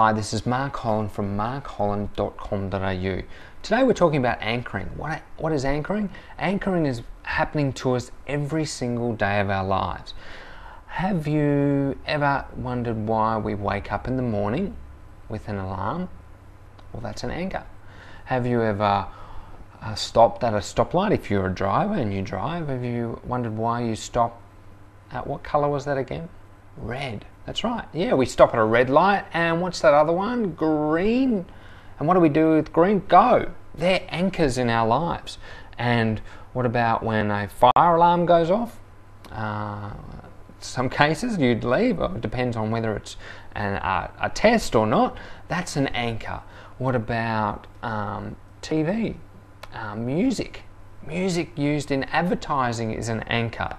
Hi, this is Mark Holland from markholland.com.au. Today we're talking about anchoring. What is anchoring? Anchoring is happening to us every single day of our lives. Have you ever wondered why we wake up in the morning with an alarm? Well, that's an anchor. Have you ever stopped at a stoplight? If you're a driver and you drive, have you wondered why you stop at, what colour was that again? Red. That's right. Yeah, we stop at a red light, and what's that other one? Green. And what do we do with green? Go. They're anchors in our lives. And what about when a fire alarm goes off? Some cases you'd leave. It depends on whether it's a test or not. That's an anchor. What about TV? Music. Music used in advertising is an anchor,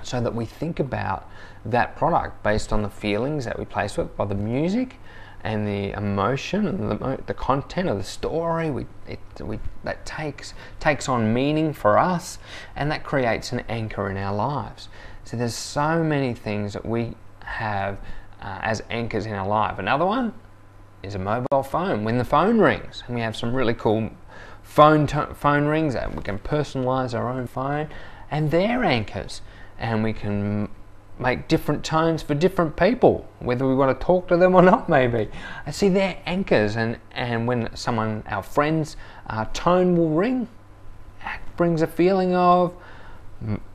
so that we think about that product based on the feelings that we place with by the music and the emotion and the content of the story. That takes on meaning for us, and that creates an anchor in our lives. So there's so many things that we have as anchors in our life. Another one is a mobile phone. When the phone rings, and we have some really cool phone rings that we can personalize our own phone, and they're anchors. And we can make different tones for different people, whether we want to talk to them or not, maybe. I see they're anchors, and when our friend's tone will ring, it brings a feeling of,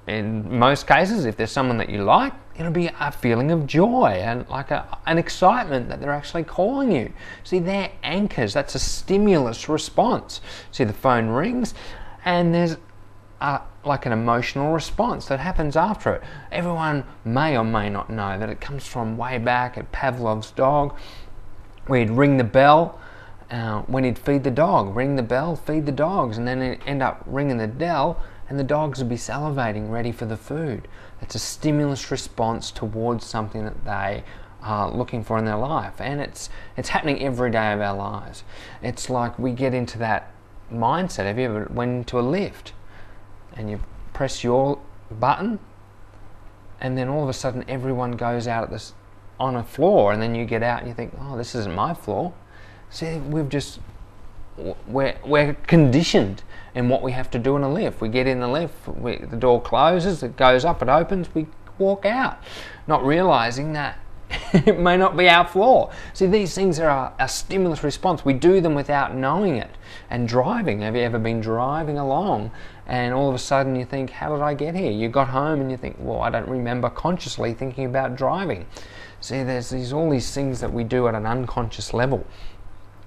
in most cases, if there's someone that you like, it'll be a feeling of joy and like an excitement that they're actually calling you. See, they're anchors. That's a stimulus response. See, the phone rings, and there's like an emotional response that happens after it. Everyone may or may not know that it comes from way back at Pavlov's dog, where he'd ring the bell when he'd feed the dog. Ring the bell, feed the dogs, and then he'd end up ringing the bell, and the dogs would be salivating, ready for the food. That's a stimulus response towards something that they are looking for in their life, and it's happening every day of our lives. It's like we get into that mindset. Have you ever went into a lift and you press your button, and then all of a sudden everyone goes out on a floor, and then you get out and you think, oh, this isn't my floor. See, we're conditioned in what we have to do in a lift. We get in the lift, the door closes, it goes up, it opens, we walk out, not realizing that it may not be our floor. See, these things are a stimulus response. We do them without knowing it. And driving, have you ever been driving along and all of a sudden you think, how did I get here? You got home and you think, well, I don't remember consciously thinking about driving. See, there's all these things that we do at an unconscious level.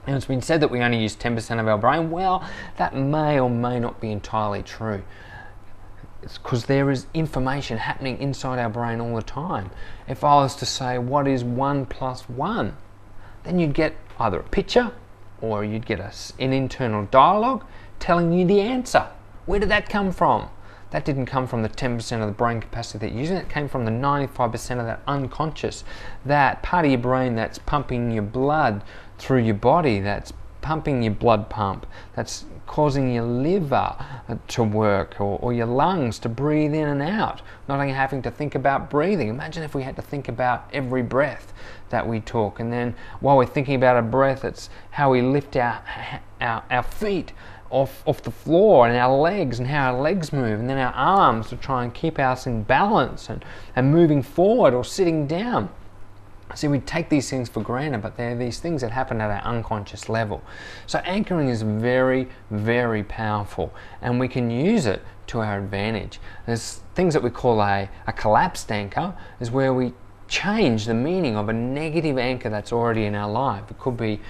And it's been said that we only use 10% of our brain. Well, that may or may not be entirely true. It's because there is information happening inside our brain all the time. If I was to say, what is 1 + 1? Then you'd get either a picture or you'd get an internal dialogue telling you the answer. Where did that come from? That didn't come from the 10% of the brain capacity that you're using. It came from the 95% of that unconscious, that part of your brain that's pumping your blood through your body, that's pumping your blood pump, that's causing your liver to work, or your lungs to breathe in and out, not only having to think about breathing. Imagine if we had to think about every breath that we took, and then while we're thinking about a breath, it's how we lift our feet off the floor, and our legs, and how our legs move, and then our arms to try and keep us in balance and moving forward or sitting down. See, we take these things for granted, but they're these things that happen at our unconscious level. So anchoring is very, very powerful, and we can use it to our advantage. There's things that we call a collapsed anchor, is where we change the meaning of a negative anchor that's already in our life. It could be,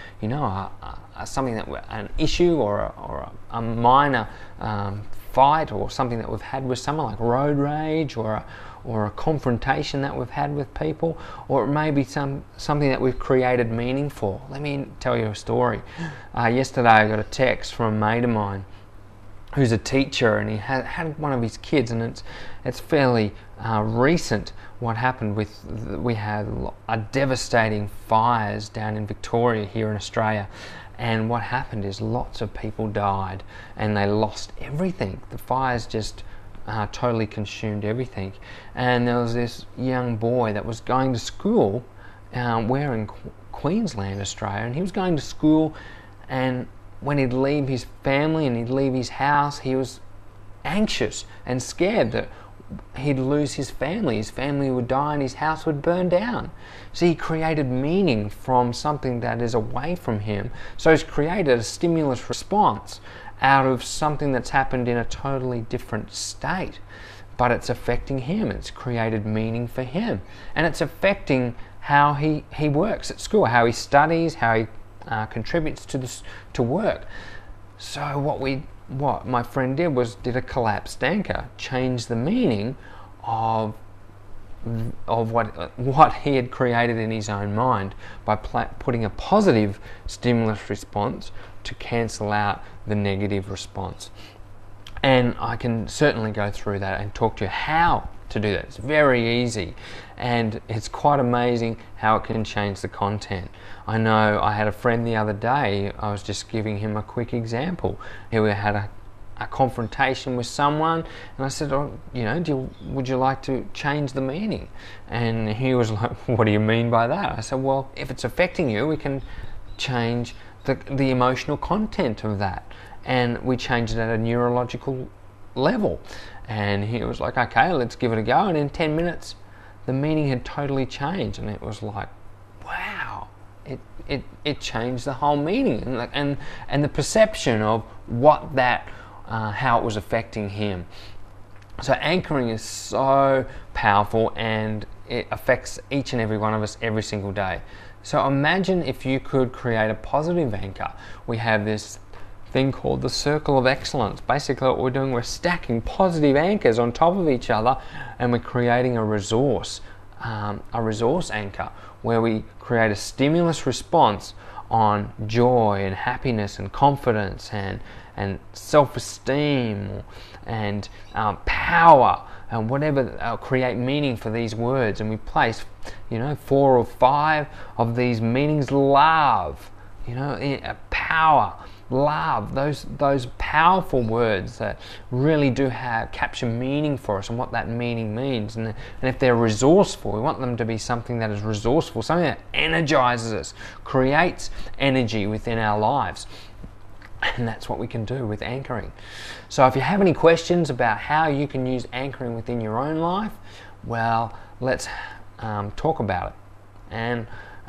something an issue or a minor fight, or something that we've had with someone, like road rage, or a confrontation that we've had with people, or it may be something that we've created meaning for. Let me tell you a story. Yesterday I got a text from a mate of mine who's a teacher, and he had one of his kids, and it's fairly recent what happened we had a devastating fires down in Victoria here in Australia, and what happened is lots of people died and they lost everything. The fires just totally consumed everything, and there was this young boy that was going to school wearing Queensland, Australia, and he was going to school, and when he'd leave his family and he'd leave his house, he was anxious and scared that he'd lose his family would die and his house would burn down. So he created meaning from something that is away from him. So he's created a stimulus response out of something that's happened in a totally different state, but it's affecting him. It's created meaning for him, and it's affecting how he works at school, how he studies, how he contributes to work. So what my friend did a collapsed anchor, change the meaning of what he had created in his own mind by putting a positive stimulus response to cancel out the negative response. And I can certainly go through that and talk to you how to do that. It's very easy, and it's quite amazing how it can change the content. I know I had a friend the other day, I was just giving him a quick example. He had a confrontation with someone, and I said, would you like to change the meaning? And he was like, what do you mean by that? I said, well, if it's affecting you, we can change the emotional content of that. And we changed it at a neurological level. And he was like, okay, let's give it a go. And in 10 minutes, the meaning had totally changed. And it was like, wow, it changed the whole meaning and the perception of what that, how it was affecting him. So anchoring is so powerful, and it affects each and every one of us every single day. So imagine if you could create a positive anchor. We have this thing called the circle of excellence. Basically what we're doing, we're stacking positive anchors on top of each other, and we're creating a resource anchor where we create a stimulus response on joy and happiness and confidence and self-esteem and power and whatever, create meaning for these words. And we place 4 or 5 of these meanings. Love, power, love, those powerful words that really do capture meaning for us and what that meaning means. And if they're resourceful, we want them to be something that is resourceful, something that energizes us, creates energy within our lives. And that's what we can do with anchoring. So if you have any questions about how you can use anchoring within your own life, well, let's talk about it. And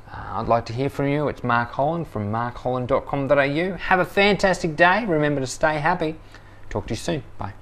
I'd like to hear from you. It's Mark Holland from markholland.com.au. Have a fantastic day. Remember to stay happy. Talk to you soon. Bye.